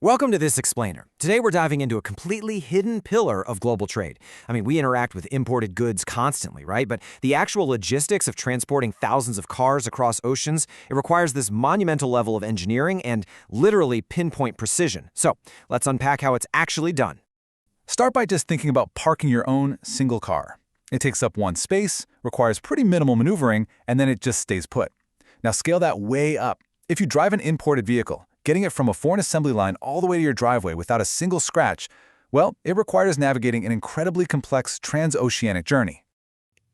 Welcome to This Explainer. Today we're diving into a completely hidden pillar of global trade. We interact with imported goods constantly, right? But the actual logistics of transporting thousands of cars across oceans, it requires this monumental level of engineering and literally pinpoint precision. So let's unpack how it's actually done. Start by just thinking about parking your own single car. It takes up one space, requires pretty minimal maneuvering, and then it just stays put. Now scale that way up. If you drive an imported vehicle, getting it from a foreign assembly line all the way to your driveway without a single scratch, well, it requires navigating an incredibly complex transoceanic journey.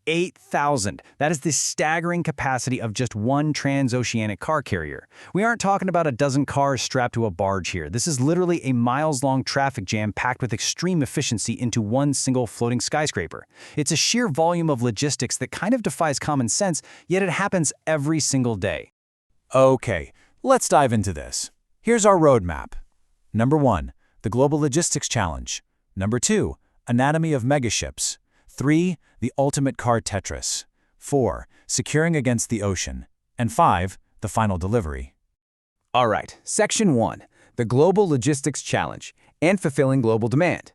8,000. That is the staggering capacity of just one transoceanic car carrier. We aren't talking about a dozen cars strapped to a barge here. This is literally a miles-long traffic jam packed with extreme efficiency into one single floating skyscraper. It's a sheer volume of logistics that kind of defies common sense, yet it happens every single day. Okay, let's dive into this. Here's our roadmap. Number 1, the Global Logistics Challenge. Number 2, Anatomy of Megaships. 3, the Ultimate Car Tetris. 4, Securing Against the Ocean. And 5, the Final Delivery. All right, Section 1, the Global Logistics Challenge and Fulfilling Global Demand.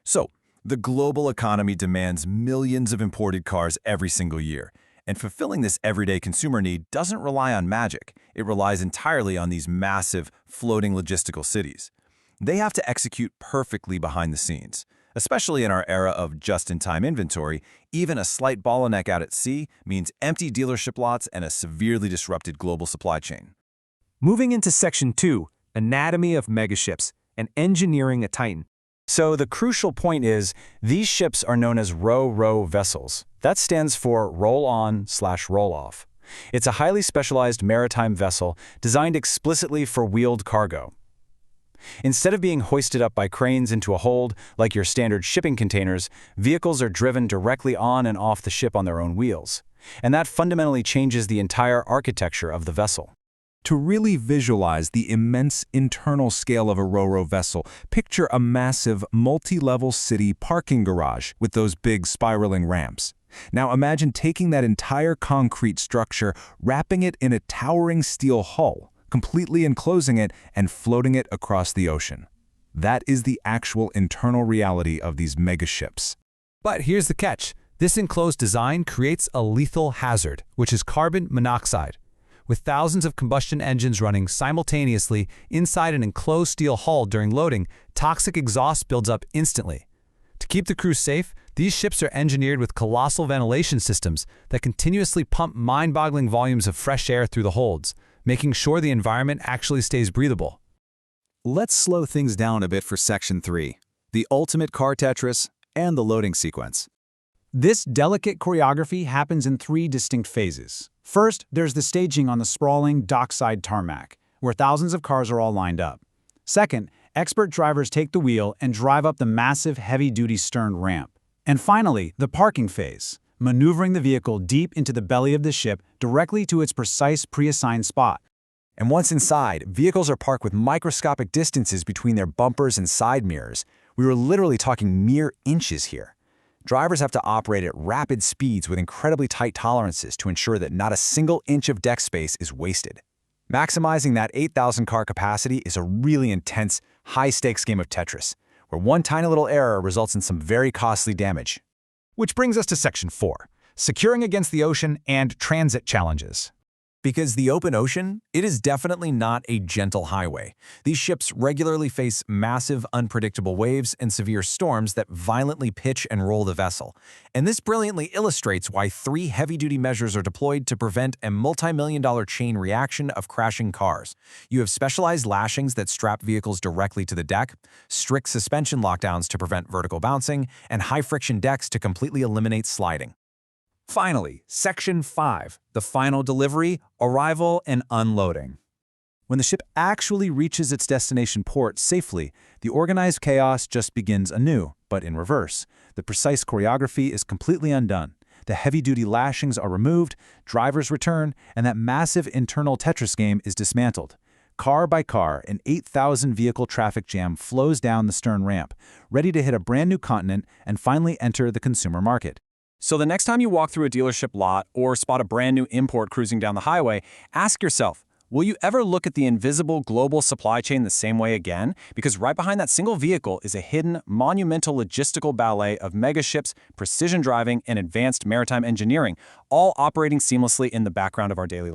So, the global economy demands millions of imported cars every single year. And fulfilling this everyday consumer need doesn't rely on magic. It relies entirely on these massive, floating logistical cities. They have to execute perfectly behind the scenes. Especially in our era of just-in-time inventory, even a slight bottleneck out at sea means empty dealership lots and a severely disrupted global supply chain. Moving into Section 2, Anatomy of Megaships and Engineering a Titan. So the crucial point is, these ships are known as ro-ro vessels. That stands for roll-on/roll-off. It's a highly specialized maritime vessel designed explicitly for wheeled cargo. Instead of being hoisted up by cranes into a hold, like your standard shipping containers, vehicles are driven directly on and off the ship on their own wheels. And that fundamentally changes the entire architecture of the vessel. To really visualize the immense internal scale of a ro-ro vessel, picture a massive, multi-level city parking garage with those big spiraling ramps. Now imagine taking that entire concrete structure, wrapping it in a towering steel hull, completely enclosing it and floating it across the ocean. That is the actual internal reality of these megaships. But here's the catch. This enclosed design creates a lethal hazard, which is carbon monoxide. With thousands of combustion engines running simultaneously inside an enclosed steel hull during loading, toxic exhaust builds up instantly. To keep the crew safe, these ships are engineered with colossal ventilation systems that continuously pump mind-boggling volumes of fresh air through the holds, making sure the environment actually stays breathable. Let's slow things down a bit for Section 3, the Ultimate Car Tetris and the loading sequence. This delicate choreography happens in 3 distinct phases. First, there's the staging on the sprawling dockside tarmac, where thousands of cars are all lined up. Second, expert drivers take the wheel and drive up the massive heavy-duty stern ramp. And finally, the parking phase, maneuvering the vehicle deep into the belly of the ship directly to its precise pre-assigned spot. And once inside, vehicles are parked with microscopic distances between their bumpers and side mirrors. We were literally talking mere inches here. Drivers have to operate at rapid speeds with incredibly tight tolerances to ensure that not a single inch of deck space is wasted. Maximizing that 8,000 car capacity is a really intense, high-stakes game of Tetris, where one tiny little error results in some very costly damage. Which brings us to Section 4, Securing Against the Ocean and Transit Challenges. Because the open ocean, it is definitely not a gentle highway. These ships regularly face massive, unpredictable waves and severe storms that violently pitch and roll the vessel. And this brilliantly illustrates why 3 heavy-duty measures are deployed to prevent a multi-million-dollar chain reaction of crashing cars. You have specialized lashings that strap vehicles directly to the deck, strict suspension lockdowns to prevent vertical bouncing, and high-friction decks to completely eliminate sliding. Finally, Section 5, the Final Delivery, Arrival, and Unloading. When the ship actually reaches its destination port safely, the organized chaos just begins anew, but in reverse. The precise choreography is completely undone. The heavy-duty lashings are removed, drivers return, and that massive internal Tetris game is dismantled. Car by car, an 8,000-vehicle traffic jam flows down the stern ramp, ready to hit a brand-new continent and finally enter the consumer market. So the next time you walk through a dealership lot or spot a brand new import cruising down the highway, ask yourself, Will you ever look at the invisible global supply chain the same way again? Because right behind that single vehicle is a hidden, monumental logistical ballet of megaships, precision driving, and advanced maritime engineering, all operating seamlessly in the background of our daily lives.